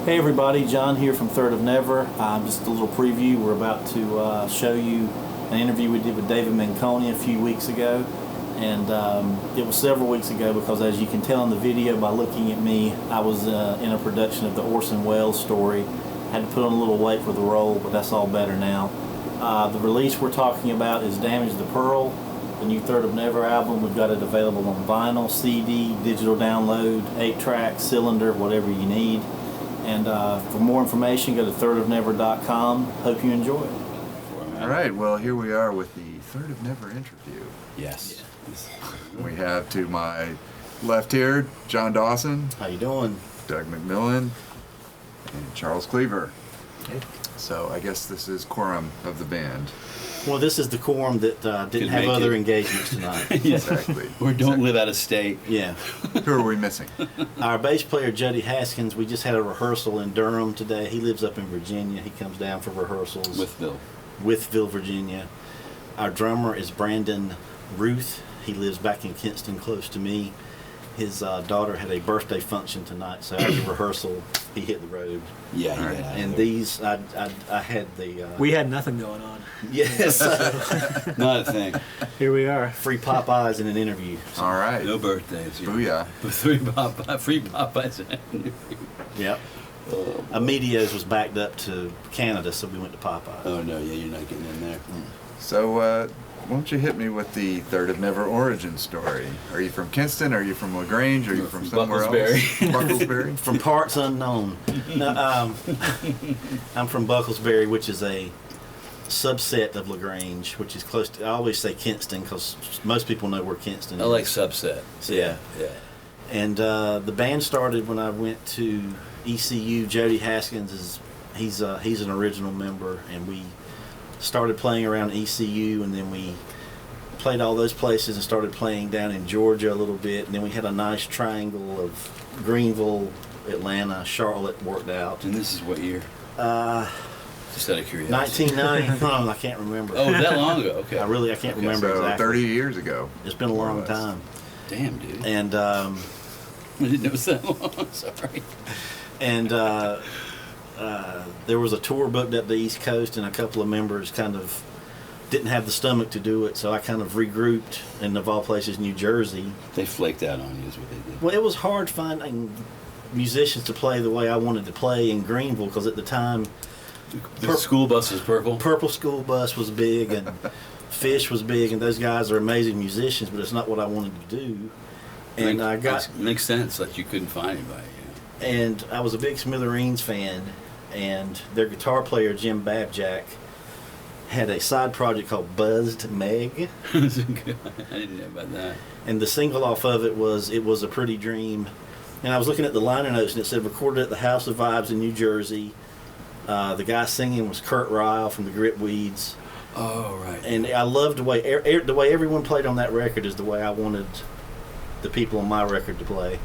Hey everybody, John here from Third of Never. Just a little preview. We're about to show you an interview we did with David Menconi a few weeks ago. And it was several weeks ago because, as you can tell in the video by looking at me, I was in a production of the Orson Welles story. Had to put on a little weight for the role, but that's all better now. The release we're talking about is Damage the Pearl, the new Third of Never album. We've got it available on vinyl, CD, digital download, 8-track, cylinder, whatever you need. And for more information, go to thirdofnever.com. Hope you enjoy it. All right, well, here we are with the Third of Never interview. Yes. We have to my left here, Jon Dawson, How you doing? Doug MacMilland, and Charles Cleaver. Hey. So I guess this is quorum of the band. Well, this is the quorum that didn't have make other it. engagements tonight. Exactly. Or don't live out of state. Yeah. Who are we missing? Our bass player, Jody Haskins, we just had a rehearsal in Durham today. He lives up in Virginia. He comes down for rehearsals. Withville, Virginia. Our drummer is Brandon Ruth. He lives back in Kinston, close to me. His daughter had a birthday function tonight, so after rehearsal, he hit the road. Yeah, All right. And these, I had the... We had nothing going on. Yes. Not a thing. Here we are. Free Popeyes in an interview. So, All right. No birthdays. Booyah. Free Popeyes. yep. Amedio's was backed up to Canada, so we went to Popeyes. Oh, no, yeah, you're not getting in there. So why don't you hit me with the Third of Never origin story? Are you from Kinston? Are you from LaGrange? Are you from somewhere else? Bucklesbury? From parts unknown. No, I'm from Bucklesbury, which is a subset of LaGrange, which is close to, I always say Kinston because most people know where Kinston I is. like subset. So, yeah. And the band started when I went to ECU. Jody Haskins he's an original member, and we started playing around ECU, and then we played all those places and started playing down in Georgia a little bit, and then we had a nice triangle of Greenville, Atlanta, Charlotte worked out. And this is what year? Just out of curiosity. 1990. I can't remember. Oh, that long ago? Okay. I can't remember So exactly. 30 years ago. It's been a more or long less. time. Damn, dude. And I didn't know it was that long. Sorry. and there was a tour booked up the East Coast, and a couple of members kind of didn't have the stomach to do it, so I kind of regrouped in, of all places, New Jersey. They flaked out on you is what they did. Well, it was hard finding musicians to play the way I wanted to play in Greenville, because at the time The school bus was purple? Purple School Bus was big, and Fish was big, and those guys are amazing musicians, but it's not what I wanted to do. And I got... Makes sense, like you couldn't find anybody. Yeah. And I was a big Smithereens fan, and their guitar player, Jim Babjack, had a side project called Buzzed Meg. I didn't know about that. And the single off of it was a Pretty Dream. And I was looking at the liner notes, and it said recorded at the House of Vibes in New Jersey. The guy singing was Kurt Ryle from the Gripweeds. Oh, right. And I loved the way everyone played on that record is the way I wanted the people on my record to play.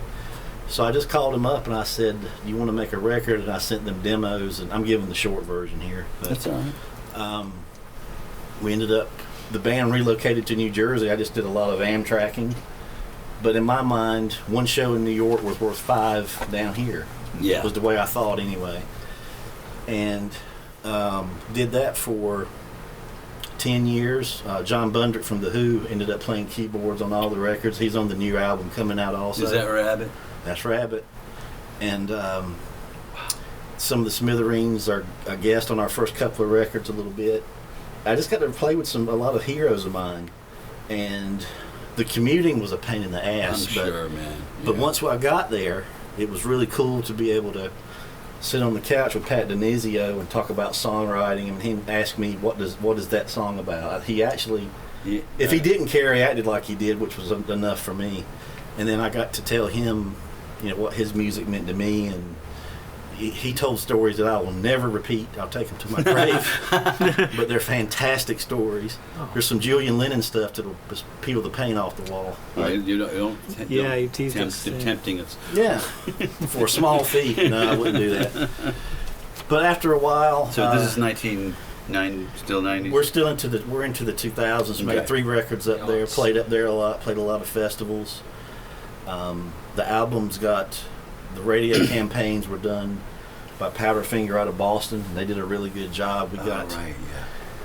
So I just called him up and I said, "Do you want to make a record?" And I sent them demos, and I'm giving the short version here. But, That's all right. we ended up, the band relocated to New Jersey. I just did a lot of Amtrakking. But in my mind, one show in New York was worth 5 down here. Yeah. Was the way I thought anyway. And did that for 10 years. John Bundrick from The Who ended up playing keyboards on all the records. He's on the new album coming out also. Is that Rabbit? That's Rabbit. And some of the Smithereens are a guest on our first couple of records a little bit. I just got to play with a lot of heroes of mine. And the commuting was a pain in the ass. I'm sure, man. But Yeah. once I got there, it was really cool to be able to sit on the couch with Pat Denizio and talk about songwriting, and he asked me, what is that song about? He actually, if he didn't care, he acted like he did, which was enough for me. And then I got to tell him, what his music meant to me, and he told stories that I will never repeat. I'll take them to my grave. But they're fantastic stories. Oh. There's some Julian Lennon stuff that'll just peel the paint off the wall. Right, you don't Yeah, you teased us. tempting us. Yeah, for a small fee. No, I wouldn't do that. But after a while, So this is 1990, still 90s? we're into the 2000s. Made Okay. 3 records up there. Played up there a lot. Played a lot of festivals. The albums got, the radio campaigns were done by Powderfinger out of Boston. They did a really good job.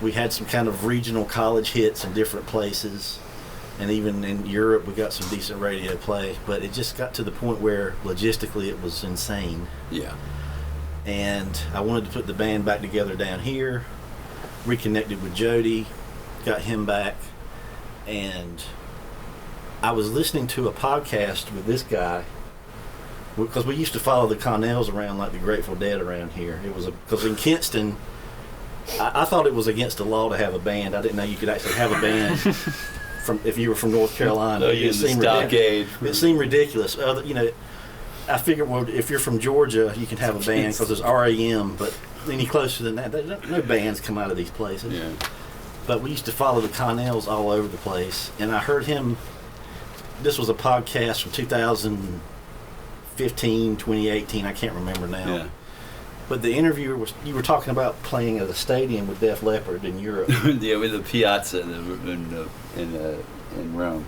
We had some kind of regional college hits in different places, and even in Europe we got some decent radio play. But it just got to the point where logistically it was insane. Yeah. And I wanted to put the band back together down here. Reconnected with Jody, got him back, and I was listening to a podcast with this guy because we used to follow the Connells around like the Grateful Dead around here. It was because in Kinston, I thought it was against the law to have a band. I didn't know you could actually have a band from if you were from North Carolina. Oh, you in the stockade. It seemed ridiculous. I figured, well, if you're from Georgia, you can have a band because there's REM, but any closer than that, no bands come out of these places. Yeah. But we used to follow the Connells all over the place, and I heard him. This was a podcast from 2015, 2018. I can't remember now. Yeah. But the interviewer was. You were talking about playing at a stadium with Def Leppard in Europe. Yeah, with the Piazza in Rome.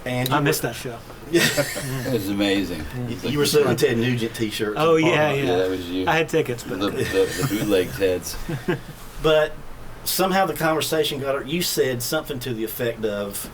And I missed that show. It was amazing. You were selling Ted Nugent T-shirts. Oh yeah. Yeah, that was you. I had tickets, but The bootleg Teds. But somehow the conversation got. You said something to the effect of,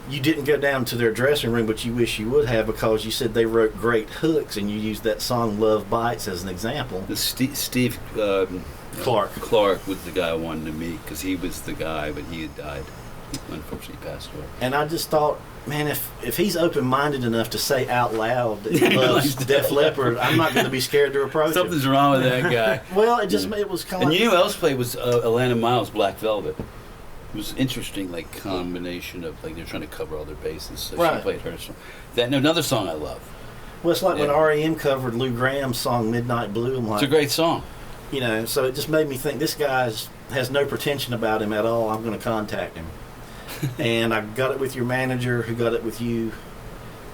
you didn't go down to their dressing room, but you wish you would have because you said they wrote great hooks, and you used that song "Love Bites" as an example. Steve Clark was the guy I wanted to meet because he was the guy, but he had died. He unfortunately passed away. And I just thought, man, if he's open-minded enough to say out loud that he loves Def Leppard, I'm not going to be scared to approach him. Something's wrong with that guy. Well, it was kind of. And you know who else played was Alana Miles, Black Velvet. It was interesting, like combination of like they're trying to cover all their bases. So Right. she played her song. Another song I love. Well, it's like when Yeah. REM covered Lou Graham's song "Midnight Blue." I'm like, It's a great song. so it just made me think this guy has no pretension about him at all. I'm going to contact him. And I got it with your manager, who got it with you.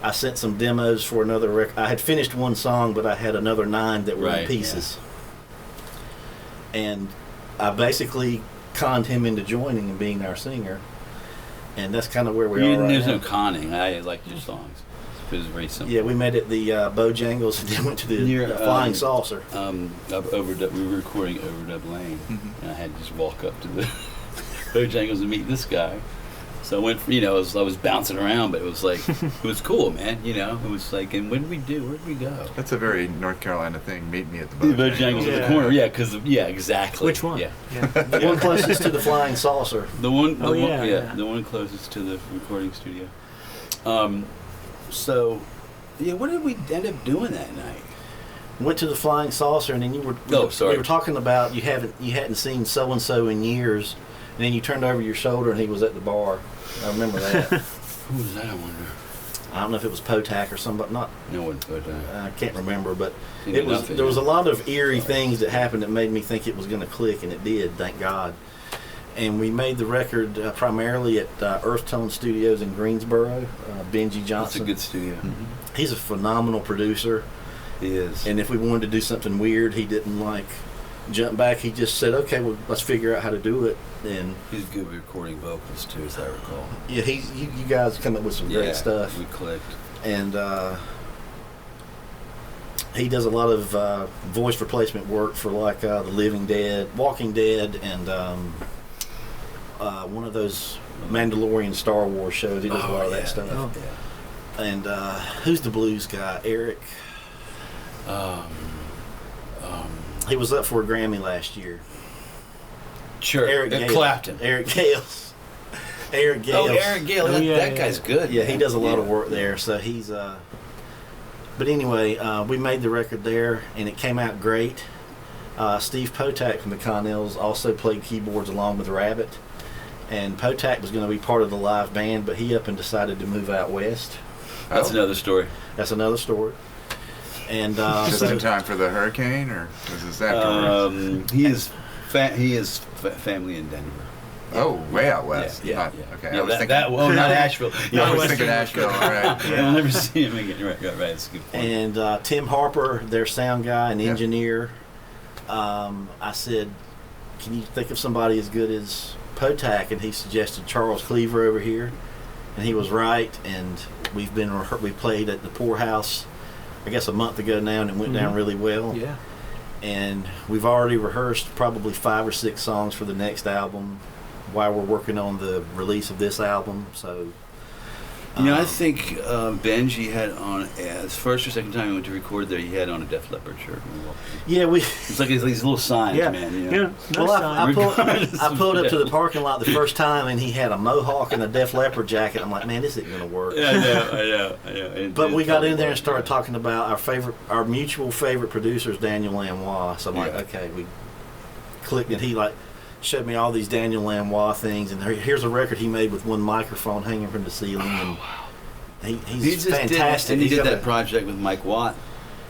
I sent some demos for another record. I had finished one song, but I had another 9 that were in Right, pieces. And I basically conned him into joining and being our singer. And that's kind of where we are right There's now. no conning. I liked your songs. It was very simple. Yeah, we met at the Bojangles and then went to the Near, Flying Saucer. We were recording Overdub Lane, and I had to just walk up to the Bojangles and meet this guy. So I went, I was bouncing around, but it was like, it was cool, man. It was like, and what did we do? Where did we go? That's a very North Carolina thing. Meet me at the Bojangles at the corner, exactly. which one? Yeah. The one closest to the Flying Saucer. The one closest to the recording studio. So, what did we end up doing that night? Went to the Flying Saucer, and then we were talking about you hadn't seen so and so in years, and then you turned over your shoulder and he was at the bar. I remember that. Who was that? I wonder. I don't know if it was Potak or somebody. No one Potak. I can't remember, but There was there was a lot of eerie things that happened that made me think it was going to click, and it did. Thank God. And we made the record primarily at Earth Tone Studios in Greensboro. Benji Johnson. That's a good studio. He's a phenomenal producer. He is. And if we wanted to do something weird, he didn't jump back. He just said, "Okay, well, let's figure out how to do it." And he's good with recording vocals too, as I recall. yeah, you guys come up with some great stuff. We clicked. And he does a lot of voice replacement work for The Living Dead, Walking Dead, and one of those Mandalorian Star Wars shows. He does a lot of that stuff. Oh. Yeah. And who's the blues guy? Eric. He was up for a Grammy last year. Sure. Eric Gale. Clapton. Eric Gales. Eric Gales. Oh, Eric Gale. That guy's good. Yeah, he does a lot of work there. So he's. But anyway, we made the record there, and it came out great. Steve Potak from the Connells also played keyboards along with Rabbit. And Potak was going to be part of the live band, but he up and decided to move out west. That's another story. That's another story. And just in time for the hurricane, or was this afterwards? He is family in Denver. Oh, way out west. Yeah. Okay. Yeah, I was thinking. not Asheville. I was thinking Asheville. All right. Yeah, I'll never see him again. Right. That's a good point. And Tim Harper, their sound guy and engineer, I said, "Can you think of somebody as good as Potak?" And he suggested Charles Cleaver over here, and he was right. And we played at the Poorhouse, I guess a month ago now, and it went down really well. Yeah. and we've already rehearsed probably 5 or 6 songs for the next album while we're working on the release of this album. So, I think Benji had on, as first or second time we went to record there, he had on a Def Leppard shirt. Yeah, It's like these little signs, man. Well, I pulled up to the parking lot the first time, and he had a mohawk and a Def Leppard jacket. I'm like, man, this isn't going to work. Yeah, I know. But we got in there and started talking about our mutual favorite producer is Daniel Lanois. So I'm like, okay, we clicked, and he showed me all these Daniel Lanois things, and here's a record he made with one microphone hanging from the ceiling. And he's fantastic. And he did that project with Mike Watt.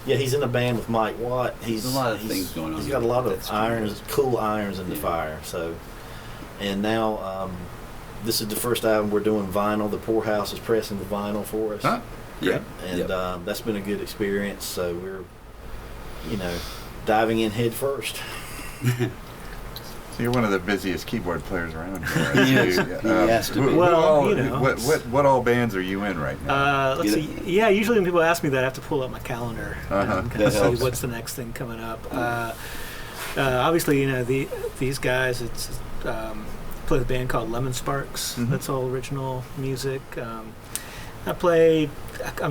Yeah, he's in a band with Mike Watt. There's a lot of things going on. He's got a lot of cool irons in the fire. So, and now this is the first album we're doing vinyl. The Poorhouse is pressing the vinyl for us. Huh? Yeah, and that's been a good experience. So we're, diving in head first. So you're one of the busiest keyboard players around here. He has to be. Well, what all bands are you in right now? Let's see. Yeah, usually when people ask me that, I have to pull up my calendar and kind of see helps. what's the next thing coming up. Obviously, these guys. It's play with a band called Lemon Sparks. Mm-hmm. That's all original music. I'm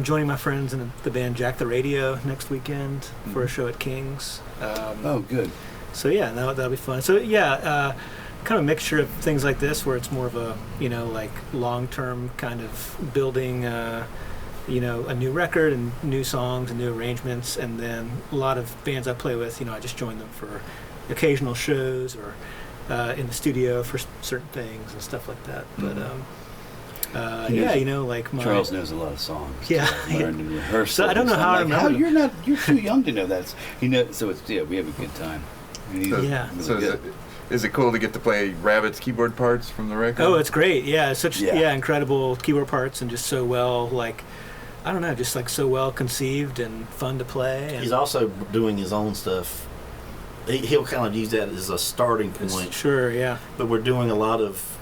joining my friends in the band Jack the Radio next weekend for a show at King's. Oh, good. So yeah, that'll be fun. So yeah, kind of a mixture of things like this, where it's more of a long-term kind of building, a new record and new songs and new arrangements, and then a lot of bands I play with. I just join them for occasional shows or in the studio for certain things and stuff like that. Mm-hmm. But Charles knows a lot of songs. Yeah, learned and rehearsed. So I don't know how I remember. You're too young to know that. So it's we have a good time. So is it cool to get to play Rabbit's keyboard parts from the record? Oh, it's great. Yeah, such incredible keyboard parts and just so well so well conceived and fun to play. And he's also doing his own stuff. He'll kind of use that as a starting point. Sure, yeah. But we're doing a lot of,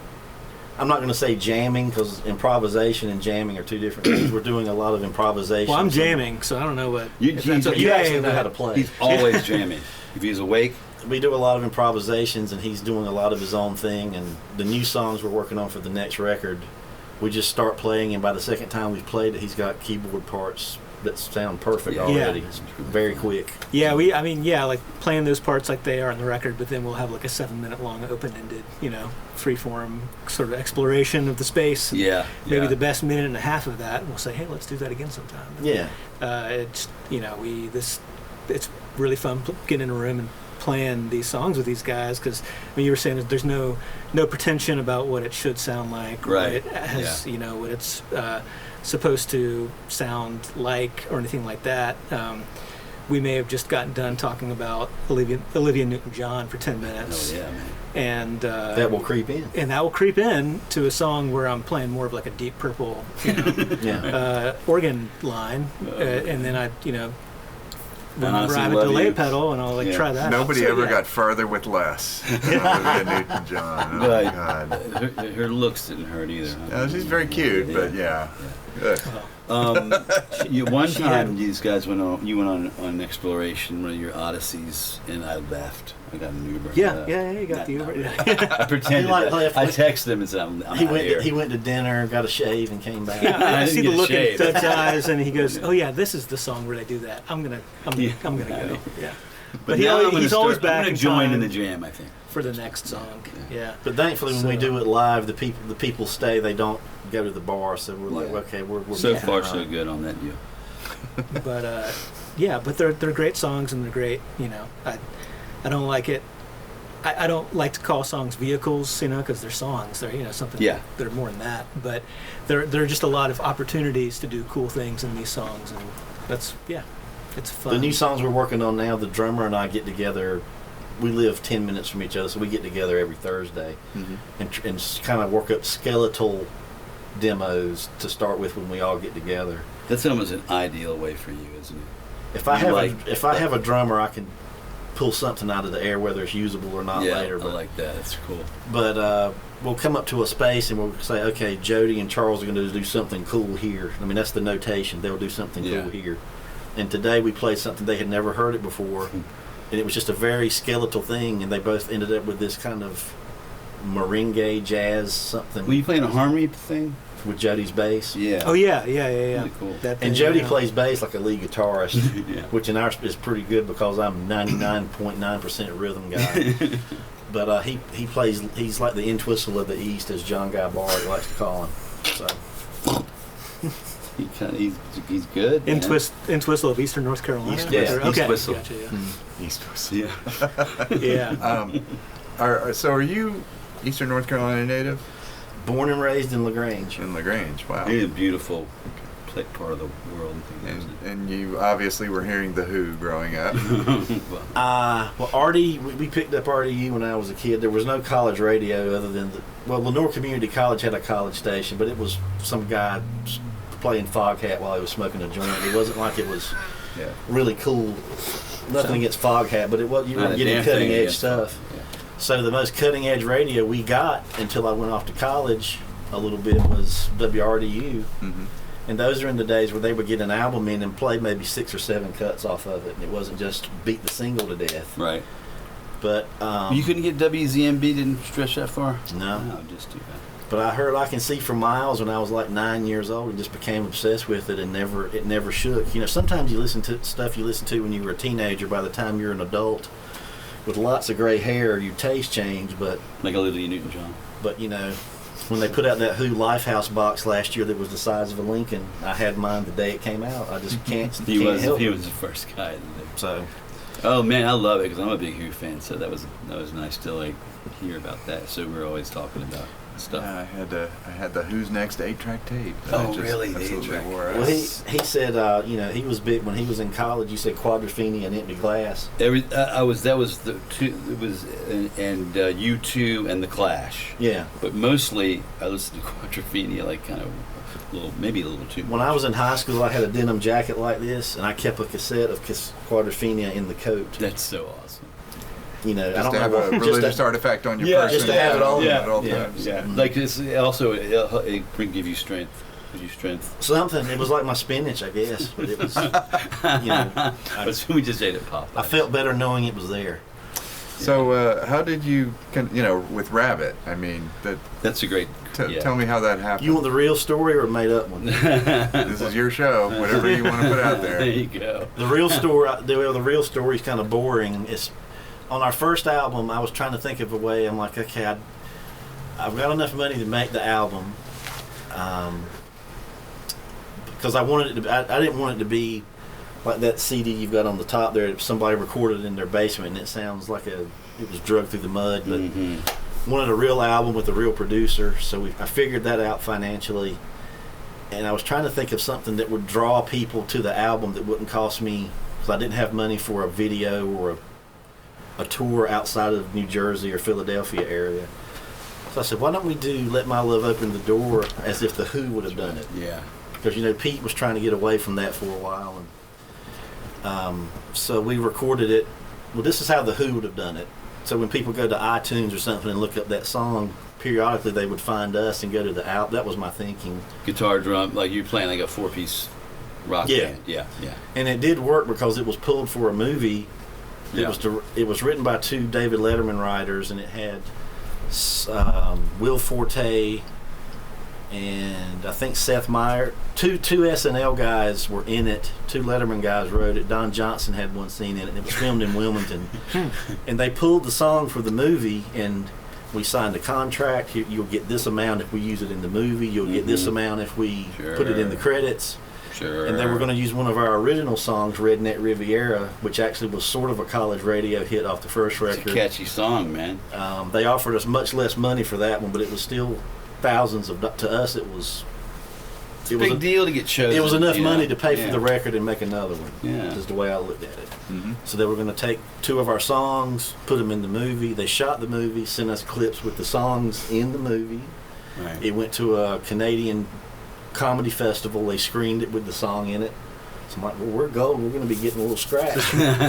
I'm not going to say jamming, because improvisation and jamming are two different things. We're doing a lot of improvisation. Well, I'm jamming, so I don't know what. You actually know how to play. He's always jamming. If he's awake. We do a lot of improvisations, and he's doing a lot of his own thing. And the new songs we're working on for the next record, we just start playing, and by the second time we've played it, he's got keyboard parts that sound perfect already. It's very quick. Yeah, like playing those parts like they are on the record, but then we'll have like a 7-minute long open-ended, free-form sort of exploration of the space. Maybe the best minute and a half of that, and we'll say, hey, let's do that again sometime. Yeah. It's really fun getting in a room and playing these songs with these guys, because you were saying that there's no pretension about what it should sound like, or what it has, what it's supposed to sound like, or anything like that. We may have just gotten done talking about Olivia Newton-John for 10 minutes. Oh yeah, man. And that will creep in. And that will creep in to a song where I'm playing more of like a Deep Purple, organ line, and then I, arrive at delay pedal, and I'll try that. Nobody ever got further with less. Olivia Newton-John. Oh, God. Her looks didn't hurt either. Huh? She's very cute, but one time these guys went on an exploration, one of your odysseys, and I left. I got an Uber. You got the Uber. I pretended. I texted him and said, I'm he not here. He went to dinner, got a shave, and came back. I see the look in Doug's eyes, and he goes, "Oh yeah, this is the song where they do that. I'm gonna go." Yeah. But he's always back. I'm gonna join in the jam, I think, for the next song. Yeah. But thankfully, when we do it live, the people stay. They don't go to the bar. So we're like, okay, we're so far so good on that deal. But but they're great songs, and they're great. I don't like it. I don't like to call songs vehicles, because they're songs. They're something. Yeah. They're more than that. But there are just a lot of opportunities to do cool things in these songs, and that's it's fun. The new songs we're working on now, the drummer and I get together. We live 10 minutes from each other, so we get together every Thursday and kind of work up skeletal demos to start with when we all get together. That's almost an ideal way for you, isn't it? If I have a drummer, I can pull something out of the air, whether it's usable or not later. But I like that. That's cool. But we'll come up to a space and we'll say, okay, Jody and Charles are going to do something cool here. I mean, that's the notation. They'll do something cool here. And today we played something they had never heard it before. and it was just a very skeletal thing, and they both ended up with this kind of merengue jazz something. Were you playing a harmony thing? With Jody's bass. Yeah. Oh yeah. Really cool. And Jody plays bass like a lead guitarist, Yeah. which in ours is pretty good because I'm 99.9% rhythm guy. But he plays. He's like the Entwistle of the East, as John Guy Bard likes to call him. So He's good. Entwistle of Eastern North Carolina. East Whistle. Gotcha, yeah. East Whistle. Yeah. Yeah. So are you Eastern North Carolina native? born and raised in LaGrange. In LaGrange, wow. It's a beautiful part of the world. And you obviously were hearing The Who growing up. Well, we picked up RDU when I was a kid. There was no college radio other than Lenore Community College had a college station, but it was some guy playing Foghat while he was smoking a joint. It wasn't like it was really cool. Nothing against Foghat, but it was, you were getting cutting edge stuff. Yeah. So the most cutting edge radio we got until I went off to college a little bit was WRDU. Mm-hmm. And those are in the days where they would get an album in and play maybe 6 or 7 cuts off of it. And it wasn't just beat the single to death. Right. But you couldn't get WZMB, didn't stretch that far? No, just too bad. But I heard I Can See for Miles when I was like 9 years old and just became obsessed with it, and it never shook. You know, sometimes you listen to stuff you listen to when you were a teenager. By the time you're an adult with lots of gray hair, your taste change. But like Olivia Newton-John. But you know, when they put out that Who Lifehouse box last year that was the size of a Lincoln, I had mine the day it came out. I just can't. He was the first guy. So. Oh man, I love it because I'm a big Who fan. So that was nice to like hear about that. So we're always talking about stuff. Yeah, I had the Who's Next 8-track tape. Oh really? The 8-track. Well, he said he was big when he was in college. You said Quadrophenia and Empty Glass. U2 and the Clash. Yeah. But mostly I listened to Quadrophenia, like kind of maybe a little too much. When I was in high school, I had a denim jacket like this, and I kept a cassette of Quadrophenia in the coat. That's so awesome. You know, just to have a religious artifact on your person. Just to have it on. At all times. Yeah. Like it's also it give you strength. Something. It was like my spinach, I guess. But it was, we just ate it pop. I felt better knowing it was there. So how did you, with Rabbit? I mean, that's a great. Tell me how that happened. You want the real story or a made up one? This is your show. Whatever you want to put out there. There you go. The real story. The real story is kind of boring. It's on our first album. I was trying to think of a way. I'm like, okay, I've got enough money to make the album, because I wanted it to. I didn't want it to be like that CD you've got on the top there. Somebody recorded in their basement, and it sounds like it was drugged through the mud. But wanted a real album with a real producer, so I figured that out financially. And I was trying to think of something that would draw people to the album that wouldn't cost me, because I didn't have money for a video or a tour outside of New Jersey or Philadelphia area. So I said, why don't we do Let My Love Open the Door as if the Who would have done it? Yeah. Because Pete was trying to get away from that for a while, and so we recorded it. Well, this is how the Who would have done it. So when people go to iTunes or something and look up that song, periodically they would find us and go to the album. That was my thinking. Guitar, drum, like you're playing like a 4-piece rock band. Yeah. And it did work because it was pulled for a movie. It was written by 2 David Letterman writers, and it had Will Forte and I think Seth Meyer. Two SNL guys were in it. 2 Letterman guys wrote it. Don Johnson had one scene in it, and it was filmed in Wilmington. And they pulled the song for the movie, and we signed a contract. You'll get this amount if we use it in the movie. You'll get this amount if we put it in the credits. Sure. And they were going to use one of our original songs, Redneck Riviera, which actually was sort of a college radio hit off the first record. It's a catchy song, man. They offered us much less money for that one, but it was still thousands to us. It was a big deal to get chosen. It was enough money to pay for the record and make another one. Yeah. Is the way I looked at it. Mm-hmm. So they were going to take 2 of our songs, put them in the movie. They shot the movie, sent us clips with the songs in the movie. Right. It went to a Canadian comedy festival. They screened it with the song in it. So I'm like, well, we're gold. We're going to be getting a little scratch.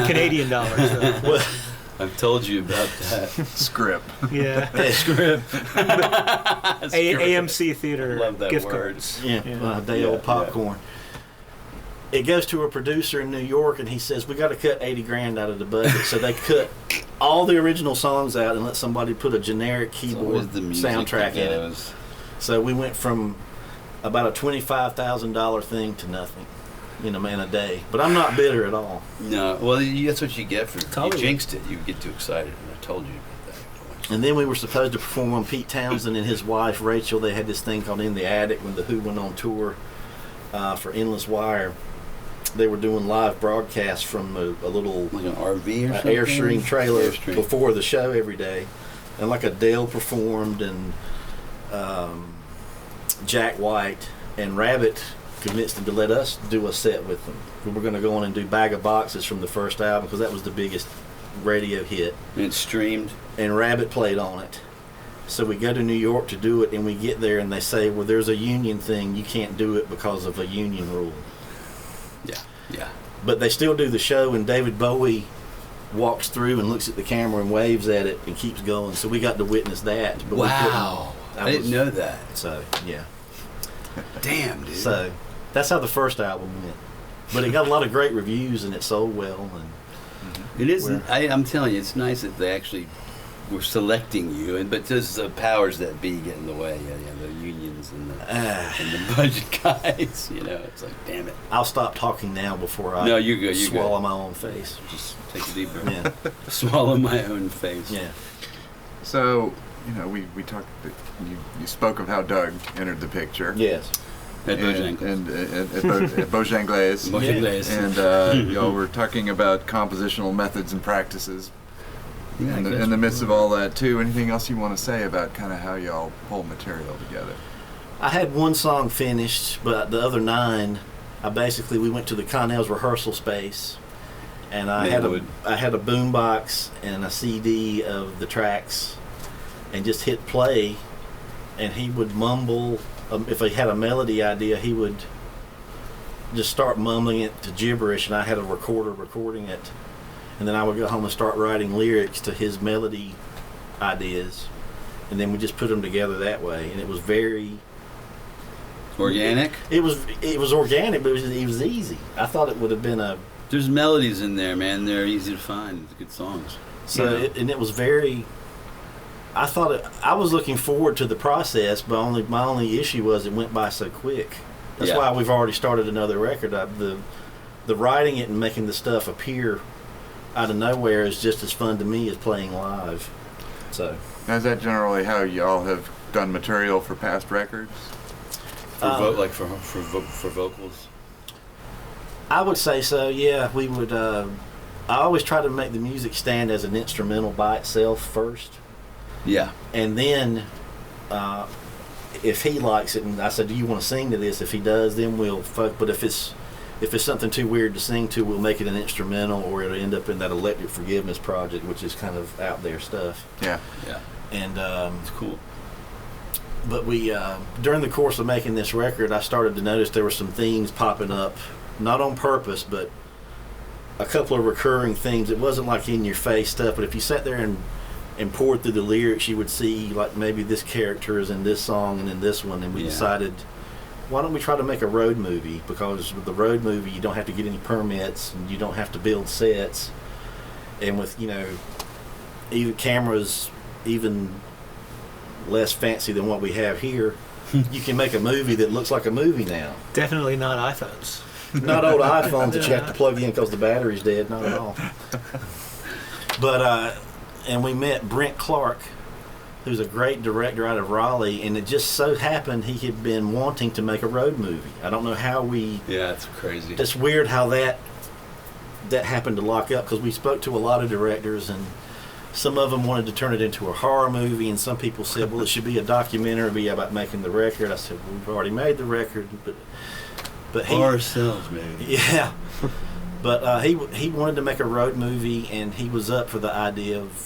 Canadian dollars. Well, I've told you about that. Script. Yeah. Script. AMC Theater Love that gift word. cards. Yeah. Day old popcorn. it goes to a producer in New York, and he says, we got to cut 80 grand out of the budget. So they cut all the original songs out and let somebody put a generic keyboard soundtrack in it. So we went from about a $25,000 thing to nothing in a day. But I'm not bitter at all. No, well, that's what you get for you jinxed it. You get too excited, and I told you about that. And then we were supposed to perform on Pete Townsend and his wife Rachel. They had this thing called In the Attic when the Who went on tour for Endless Wire. They were doing live broadcasts from a little like an RV or something? Airstream trailer before the show every day, and like Adele performed, and Jack White and Rabbit convinced them to let us do a set with them. We were going to go on and do Bag of Boxes from the first album because that was the biggest radio hit. And it streamed. And Rabbit played on it. So we go to New York to do it, and we get there and they say, well, there's a union thing. You can't do it because of a union rule. Yeah. But they still do the show, and David Bowie walks through and looks at the camera and waves at it and keeps going. So we got to witness that. But wow. I didn't know that. So, yeah. Damn, dude. So that's how the first album went. But it got a lot of great reviews, and it sold well. And it is. I'm telling you, it's nice that they actually were selecting you, but just the powers that be get in the way. Yeah, the unions and the budget guys. It's like, damn it. I'll stop talking now before I swallow my own face. Just take a deep breath. Yeah. Swallow my own face. Yeah. So, we talked. You spoke of how Doug entered the picture. Yes. At Bojangles. And y'all were talking about compositional methods and practices. Yeah, in the midst of all that too. Anything else you want to say about kind of how y'all pull material together? I had one song finished, but the other 9, we went to the Connell's rehearsal space, and I had a boombox and a CD of the tracks, and just hit play, and he would mumble. If he had a melody idea, he would just start mumbling it to gibberish, and I had a recorder recording it. And then I would go home and start writing lyrics to his melody ideas, and then we just put them together that way. And it was very organic. It was organic, but it was easy. I thought it would have been There's melodies in there, man. They're easy to find. It's good songs. So it was very. I was looking forward to the process, but my only issue was it went by so quick. That's why we've already started another record. The writing it and making the stuff appear out of nowhere is just as fun to me as playing live. So now, is that generally how y'all have done material for past records? For vocals? I would say so. Yeah, we would. I always try to make the music stand as an instrumental by itself first. Yeah. And then, if he likes it, and I said, "Do you want to sing to this?" If he does, then we'll fuck. But if it's something too weird to sing to, we'll make it an instrumental, or it'll end up in that Electric Forgiveness project, which is kind of out there stuff. Yeah. And it's cool. But we, during the course of making this record, I started to notice there were some themes popping up, not on purpose, but a couple of recurring themes. It wasn't like in your face stuff, but if you sat there and poured through the lyrics, you would see like maybe this character is in this song and in this one, and we decided, why don't we try to make a road movie? Because with the road movie, you don't have to get any permits, and you don't have to build sets, and with even cameras even less fancy than what we have here, you can make a movie that looks like a movie now. Definitely not iPhones. Not old iPhones that you have to plug in because the battery's dead. Not at all. But and we met Brent Clark, who's a great director out of Raleigh, and it just so happened he had been wanting to make a road movie. I don't know how we. Yeah, it's crazy. It's weird how that happened to lock up, because we spoke to a lot of directors, and some of them wanted to turn it into a horror movie, and some people said, well, it should be a documentary about making the record. I said, well, we've already made the record, but he, ourselves, maybe. Yeah. But he wanted to make a road movie, and he was up for the idea of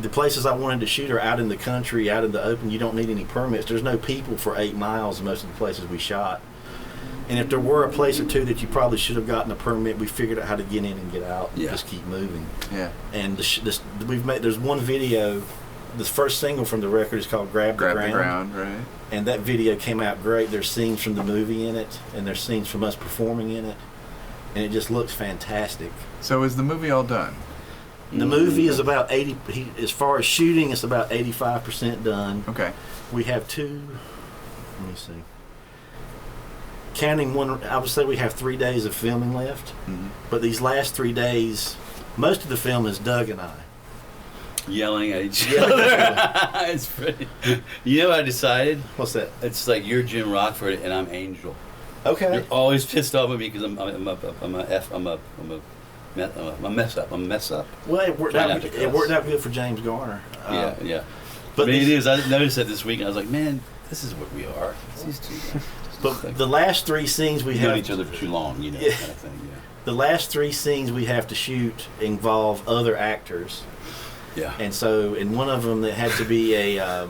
the places I wanted to shoot are out in the country, out in the open. You don't need any permits. There's no people for 8 miles in most of the places we shot. And if there were a place or two that you probably should have gotten a permit, we figured out how to get in and get out and just keep moving. Yeah. And there's one video the first single from the record is called Grab the Ground. Right. And that video came out great. There's scenes from the movie in it, and there's scenes from us performing in it, and it just looks fantastic. So is the movie all done? The movie is about 80. As far as shooting, it's about 85% done. Okay. We have two. Let me see. Counting one, I would say we have 3 days of filming left. Mm-hmm. But these last 3 days, most of the film is Doug and I. Yelling at each other. It's pretty. You know what I decided? What's that? It's like you're Jim Rockford and I'm Angel. Okay. You're always pissed off at me because I'm a mess up. Well, it worked Try out. not to It cuss. worked out good for James Garner. Yeah. But But it is. I noticed that this week. I was like, man, this is what we are. It's these two guys. But the last 3 scenes we We've have. known each other for too long, you know, Yeah. kind of thing. Yeah. The last 3 scenes we have to shoot involve other actors. Yeah. And so, in one of them, it had to be an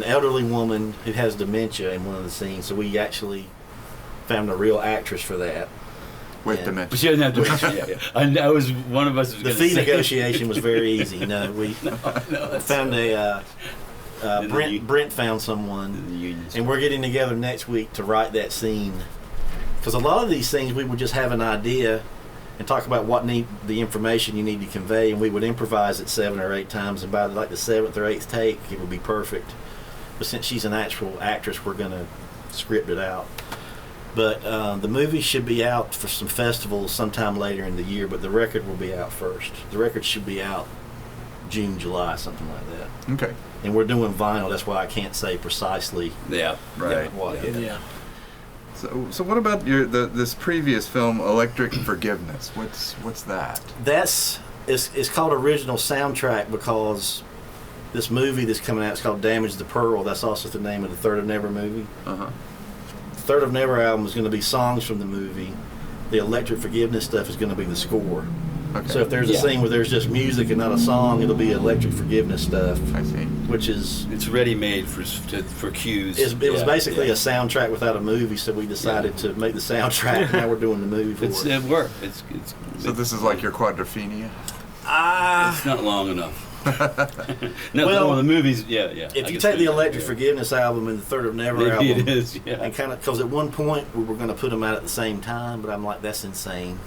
elderly woman who has dementia in one of the scenes. So we actually found a real actress for that. With Yeah. dementia. But she doesn't have to mention. Yeah. I know was one of us was The gonna fee say- negotiation was very easy. No, we No, that's found And then you- Brent found someone, the unions. and we're getting together next week to write that scene. Because a lot of these things, we would just have an idea and talk about the information you need to convey, and we would improvise it 7 or 8 times, and by like the 7th or 8th take, it would be perfect. But since she's an actual actress, we're going to script it out. But the movie should be out for some festivals sometime later in the year, but the record will be out first. The record should be out June, July, something like that. Okay. And we're doing vinyl, that's why I can't say precisely Yeah. Right. what. Yeah. So what about this previous film, Electric Forgiveness? What's that? It's called original soundtrack because this movie that's coming out is called Damage the Pearl. That's also the name of the Third of Never movie. Uh-huh. The Third of Never album is going to be songs from the movie. The Electric Forgiveness stuff is going to be the score. Okay. So if there's a Yeah. scene where there's just music and not a song, it'll be Electric Forgiveness stuff, I see. which is It's ready made for cues. it was Yeah, basically yeah. a soundtrack without a movie. So we decided to make the soundtrack. And now we're doing the movie for it. It worked. It's So this is like your quadrophenia? It's not long enough. No, Well, the movies. Yeah. If I you guess take the they- Electric yeah. Forgiveness album and the Third of Never Maybe album, it is. Yeah. and kind of because at one point we were going to put them out at the same time, but I'm like, that's insane.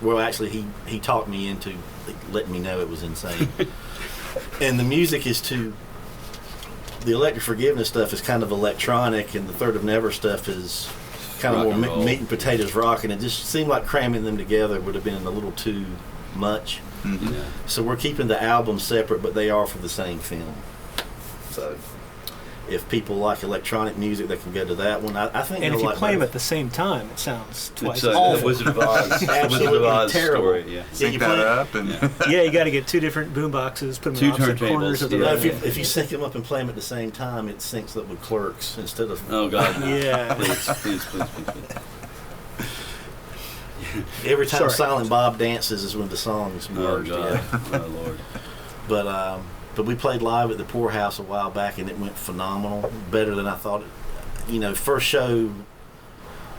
Well, actually, he talked me into letting me know it was insane. And the music is the Electric Forgiveness stuff is kind of electronic, and the Third of Never stuff is kind Rock of and more roll. meat and potatoes rock, and it just seemed like cramming them together would have been a little too much. Mm-hmm. Yeah. So we're keeping the albums separate, but they are for the same film. So if people like electronic music, they can go to that one. I think And they'll if you like play them both. at the same time, it sounds twice It's as the awful. Wizard of Oz. The Wizard of Absolutely Oz terrible. story. Yeah. Yeah, Sync you that play- up and Yeah. Yeah, you got to get 2 different boom boxes, put them Two in opposite turntables, corners of the yeah. No, room. if you sync them up and play them at the same time, it syncs up with Clerks instead of Oh God. no. Yeah. Please. every time Sorry. Silent Bob dances is when the songs Oh merged. God. Yeah. Oh Lord. But we played live at the Poorhouse a while back, and it went phenomenal, better than I thought. First show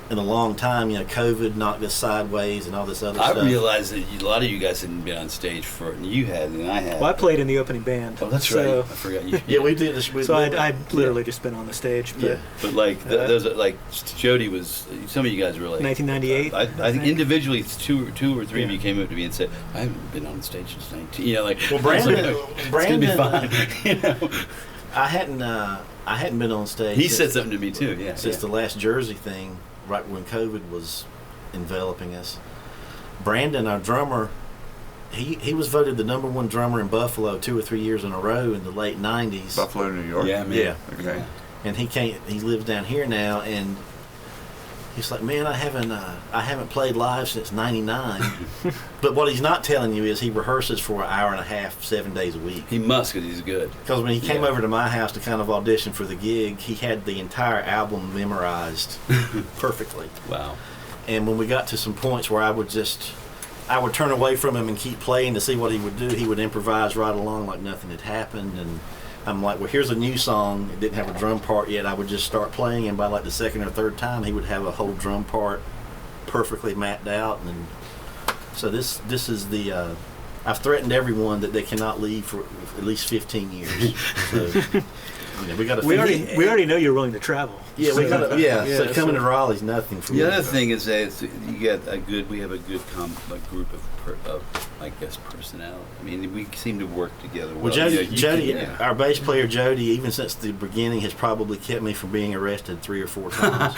in a long time. COVID knocked us sideways and all this other I stuff. realized that a lot of you guys hadn't been on stage for it, and you had, and I had. Well, I played in the opening band. Oh, that's so, right. I forgot you. Yeah, we did this. So I'd literally just been on the stage. But Yeah. But like, those like Jody was. Some of you guys were like 1998. I think individually, it's two or three of you Yeah. came up to me and said, "I haven't been on stage since 19." Like, Well, I was Brandon, like, it's gonna be fine. You know? I hadn't been on stage. He since- said something to me too. Yeah. since yeah. the last Jersey thing, right when COVID was enveloping us. Brandon, our drummer, he was voted the #1 drummer in Buffalo 2 or 3 years in a row in the late '90s. Buffalo, New York. Yeah, man. Yeah. Okay. And he lives down here now, and he's like, man, I haven't played live since '99. But what he's not telling you is he rehearses for an hour and a half, 7 days a week. He must, because he's good. Because when he came Yeah. over to my house to kind of audition for the gig, he had the entire album memorized perfectly. Wow. And when we got to some points where I would turn away from him and keep playing to see what he would do, he would improvise right along like nothing had happened. And I'm like, well, here's a new song. It didn't have a drum part yet. I would just start playing, and by like the second or third time, he would have a whole drum part perfectly mapped out. And so this is the I've threatened everyone that they cannot leave for at least 15 years. So, we got to. We already know you're willing to travel. Yeah, we got to. Yeah, so coming to Raleigh's nothing for me. The other thing is that you get we have a good group of I guess personnel. I mean, we seem to work together well. Well, Jody, our bass player Jody, even since the beginning, has probably kept me from being arrested 3 or 4 times.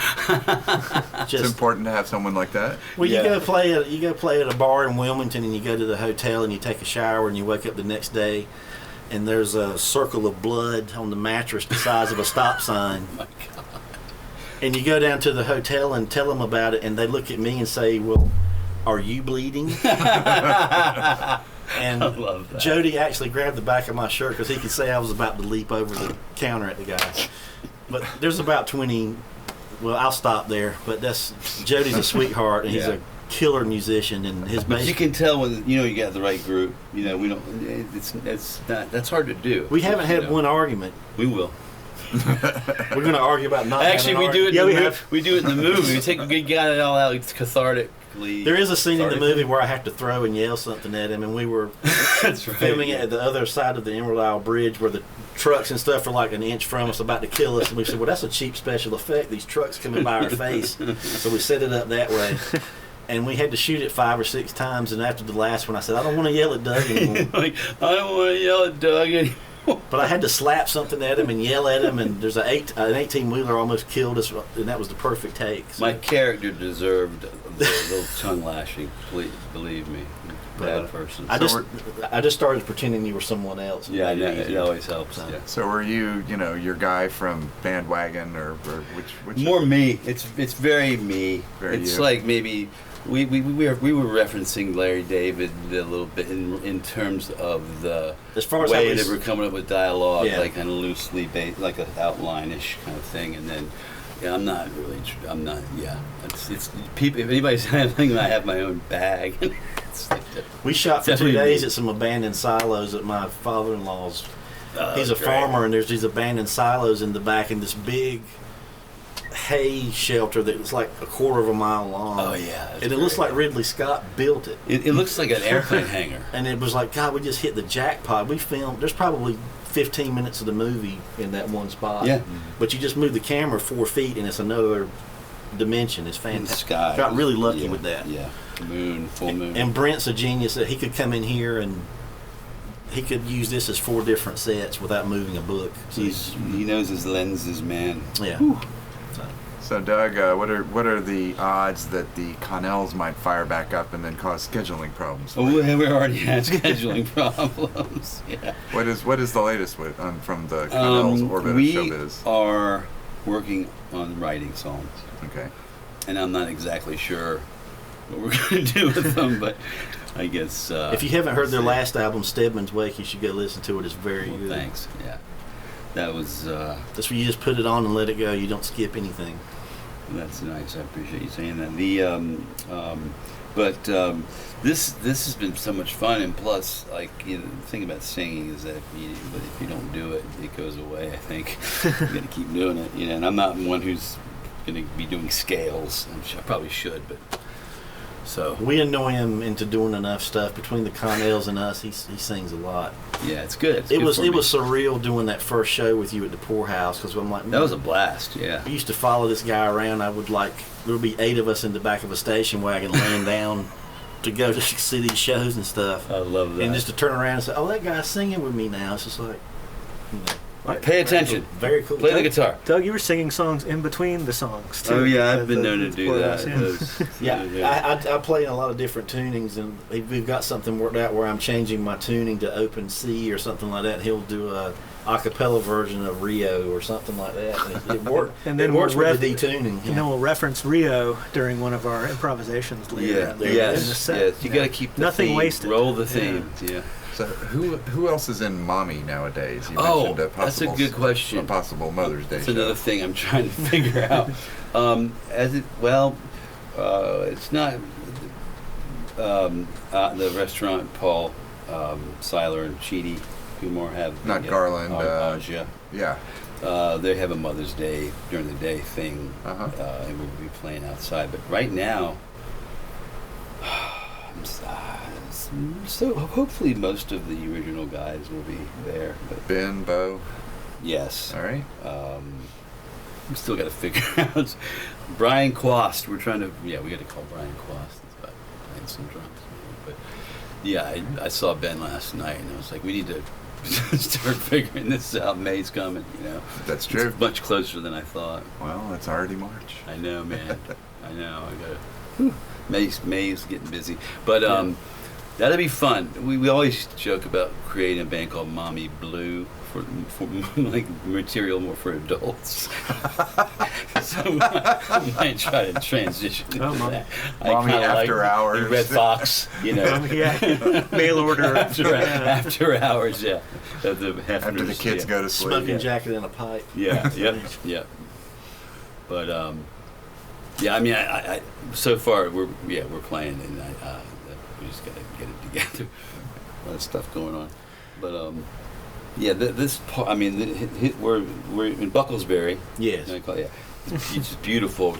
It's important to have someone like that. Well, you go play at a bar in Wilmington, and you go to the hotel, and you take a shower, and you wake up the next day, and there's a circle of blood on the mattress the size of a stop sign. Oh my God. And you go down to the hotel and tell them about it, and they look at me and say, "Well, are you bleeding?" And I love that. Jody actually grabbed the back of my shirt because he could say I was about to leap over the counter at the guy. But there's about 20. Well, I'll stop there. But Jody's a sweetheart, and he's a killer musician, and his bass. But you can tell when you got the right group. We don't. It's not. That's hard to do. We haven't had one argument. We will. We're going to argue about not. Actually, we do it. We do it in the movie. We got it all out cathartically. There is a scene in the movie where I have to throw and yell something at him, and we were filming it at the other side of the Emerald Isle Bridge, where the trucks and stuff are like an inch from us, about to kill us. And we said, "Well, that's a cheap special effect. These trucks coming by our face." So we set it up that way. And we had to shoot it 5 or 6 times, and after the last one, I said, "I don't want to yell at Doug anymore." I don't want to yell at Doug anymore. But I had to slap something at him and yell at him, and there's an 18-wheeler almost killed us, and that was the perfect take. So. My character deserved a little tongue lashing. Believe me, bad person. I just started pretending you were someone else. Yeah, I know, it always helps. Yeah. So were you, your guy from Bandwagon, or which? More me. It's very me. It's you. like maybe. We were referencing Larry David a little bit in terms of the way that we're coming up with dialogue, like kind of loosely based, like an outline-ish kind of thing, and then It's people. If anybody's having, I have my own bag. It's like we shot for 2 days at some abandoned silos at my father-in-law's. He's a farmer, and there's these abandoned silos in the back, and this big hay shelter that was like 1/4 mile long. Oh yeah, and it looks like Ridley Scott built it. It looks like an airplane hangar. And it was like, God, we just hit the jackpot. We filmed. There's probably 15 minutes of the movie in that one spot. Yeah. But you just move the camera 4 feet, and it's another dimension. It's fantastic. Sky. Got really lucky with that. Yeah. Moon, full moon. And Brent's a genius that he could come in here and he could use this as 4 different sets without moving a book. So he knows his lenses, man. Yeah. So Doug, what are the odds that the Connells might fire back up and then cause scheduling problems? Oh, we already had scheduling problems. Yeah. What is the latest from the Connells orbit of showbiz? We are working on writing songs. Okay. And I'm not exactly sure what we're going to do with them, but I guess. If you haven't heard their last album, Stedman's Wake, you should go listen to it. It's very good. Thanks. Yeah. That was. That's where you just put it on and let it go. You don't skip anything. That's nice. I appreciate you saying that. This has been so much fun, and plus, like, the thing about singing is that if you don't do it, it goes away. I think you got to keep doing it. And I'm not one who's going to be doing scales. I probably should, but. So we annoy him into doing enough stuff. Between the Connells and us, he sings a lot. Yeah, it's good. It was surreal doing that first show with you at the poorhouse, because I'm like, that was a blast. Yeah, I used to follow this guy around. There would be 8 of us in the back of a station wagon laying down to go to see these shows and stuff. I love that. And just to turn around and say, "Oh, that guy's singing with me now." It's just like, pay attention. Very cool. Play the guitar. Doug, you were singing songs in between the songs too. Oh yeah, I've been known to do that. I play in a lot of different tunings, and we've got something worked out where I'm changing my tuning to open C or something like that. He'll do a cappella version of Rio or something like that. It works. And then it works with the detuning. And then we'll reference Rio during one of our improvisations later. Yes. You got to keep nothing wasted. Roll the theme. Yeah. So who else is in Mommy nowadays? You mentioned that's a good question. A possible Mother's Day that's show. Another thing I'm trying to figure out. It's not the restaurant. Paul Seiler and Cheedy Kumar have not Garland. Aja. Yeah. They have a Mother's Day during the day thing, and we'll be playing outside. But right now, So hopefully most of the original guys will be there. But Ben, Bo. yes. All right. We still got to figure out Brian Quast. We're trying to. Yeah, we got to call Brian Quast. It's about playing some drums. But yeah, I saw Ben last night, and I was like, we need to start figuring this out. May's coming. That's true. It's much closer than I thought. Well, it's already March. I know, man. I know. I got it. May's getting busy, but that'll be fun. We always joke about creating a band called Mommy Blue for like material more for adults. So I might try to transition into that. Mommy After Hours. The Red Fox, Mail order. After hours, yeah. After the kids go to sleep. Smoking jacket and a pipe. Yeah, yep. But yeah, I mean, I so far we're playing, and we just gotta get it together. A lot of stuff going on, but yeah, this part. I mean, we're in Bucklesbury. Yes. Yeah, it's just beautiful.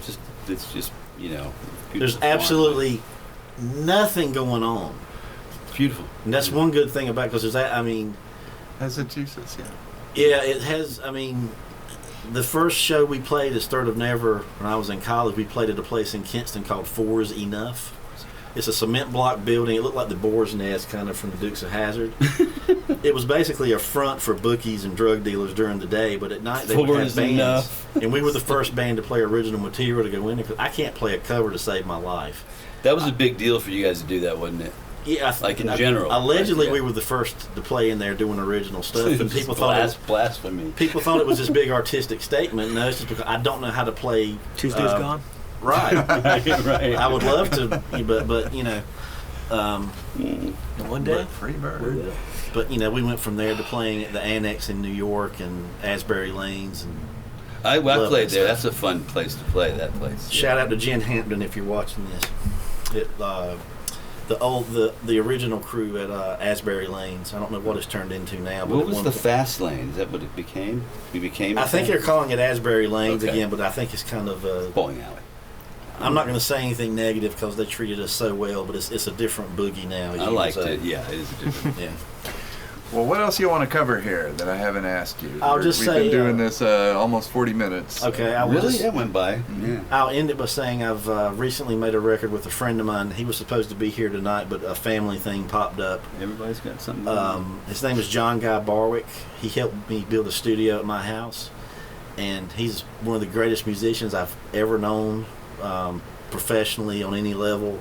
It's just beautiful. There's absolutely nothing going on. It's beautiful, and that's one good thing about because there's that. I mean, Massachusetts, yeah. Yeah, it has. I mean, the first show we played as Third of Never when I was in college. We played at a place in Kinston called Four's Enough. It's a cement block building. It looked like the Boar's Nest, kind of from the Dukes of Hazzard. It was basically a front for bookies and drug dealers during the day, but at night they would have bands. Enough. And we were the first band to play original material to go in there. 'Cause I can't play a cover to save my life. That was a big deal for you guys to do that, wasn't it? Yeah, like in general. Allegedly, right? we were the first to play in there doing original stuff, and people thought it was blasphemy. People thought it was this big artistic statement. No, it's just because I don't know how to play. Tuesday's gone. Right. Right. I would love to, but One day. Free bird. But we went from there to playing at the Annex in New York and Asbury Lanes, and I love played that there. stuff. That's a fun place to play. That place. Shout out to Jen Hampton if you're watching this. The original crew at Asbury Lanes. I don't know what it's turned into now. But What was the Fast Lane? Is that what it became? We became. I think they're calling it Asbury Lanes Okay. again, but I think it's kind of bowling alley. I'm not going to say anything negative because they treated us so well, but it's a different boogie now. I liked it. Yeah, it is a different. Yeah. Well, what else you want to cover here that I haven't asked you? I'll just We've say, been doing this almost 40 minutes. Okay, Really? That went by. Yeah. I'll end it by saying I've recently made a record with a friend of mine. He was supposed to be here tonight, but a family thing popped up. Everybody's got something. Going on. His name is John Guy Barwick. He helped me build a studio at my house, and he's one of the greatest musicians I've ever known, professionally on any level.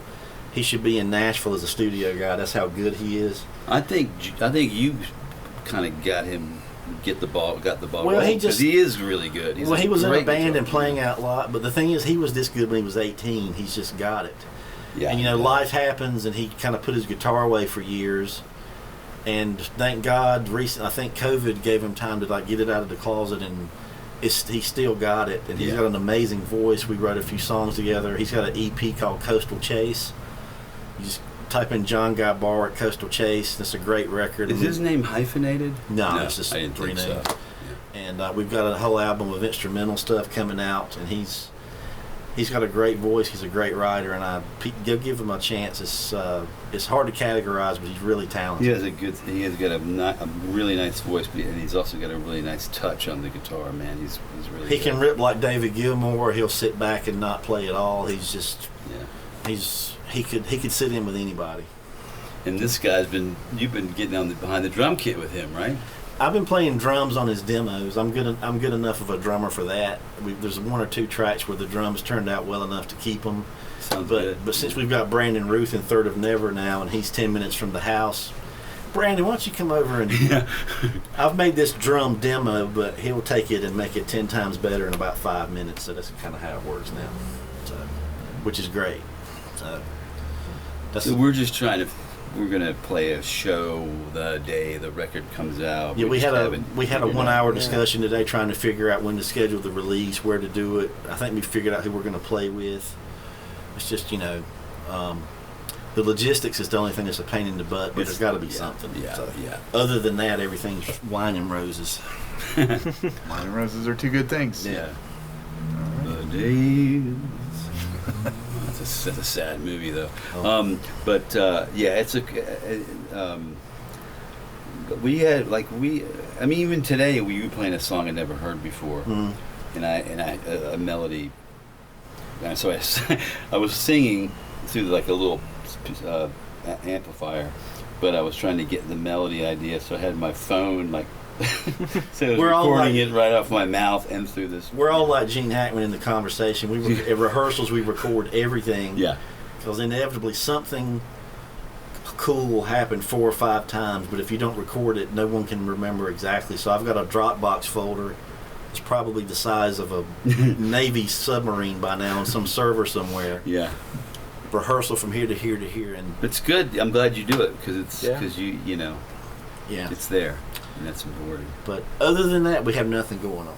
He should be in Nashville as a studio guy. That's how good he is. I think you kind of got the ball. Well, rolling, he 'cause just- he is really good. He's He was in a great band guitar and playing player. out a lot, but the thing is, he was this good when he was 18. He's just got it. Yeah. And life happens, and he kind of put his guitar away for years. And thank God, I think COVID gave him time to get it out of the closet, and he still got it. And he's got an amazing voice. We wrote a few songs together. He's got an EP called Coastal Chase. You just type in John Guy Barwick Coastal Chase. It's a great record. Is his name hyphenated? No, it's just I didn't three think names. so. And we've got a whole album of instrumental stuff coming out, and he's got a great voice. He's a great writer, and give him a chance. It's hard to categorize, but he's really talented. He has got a really nice voice, and he's also got a really nice touch on the guitar. Man, he's really. He can rip like David Gilmour, or he'll sit back and not play at all. He's just he could sit in with anybody. And this guy's you've been getting behind the drum kit with him, right? I've been playing drums on his demos. I'm good enough of a drummer for that. There's one or two tracks where the drums turned out well enough to keep them. Sounds good. But since we've got Brandon Ruth in Third of Never now, and he's 10 minutes from the house, Brandon, why don't you come over and... I've made this drum demo, but he'll take it and make it 10 times better in about 5 minutes. So that's kind of how it works now. So, which is great. So we're just we're gonna play a show the day the record comes out. Yeah, we had a 1 hour Yeah. discussion today trying to figure out when to schedule the release, where to do it. I think we figured out who we're going to play with. It's just the logistics is the only thing that's a pain in the butt, but there's got to be something. Yeah, So, yeah. Other than that, everything's wine and roses. Wine and roses are two good things. Yeah. The days. That's a that's a sad movie though. Oh. Yeah, it's a. We had I mean, even today we were playing a song I'd never heard before, and a melody. And so I was singing through like a little amplifier, but I was trying to get the melody idea. So I had my phone like. So I was recording it right off my mouth and through this. We're all like Gene Hackman in the conversation. At rehearsals, we record everything. Yeah. Because inevitably something cool will happen 4 or 5 times, but if you don't record it, no one can remember exactly. So I've got a Dropbox folder. It's probably the size of a Navy submarine by now on some server somewhere. Yeah. Rehearsal from here to here to here, and it's good. I'm glad you do it because yeah, it's there, and that's important. But other than that, we have nothing going on.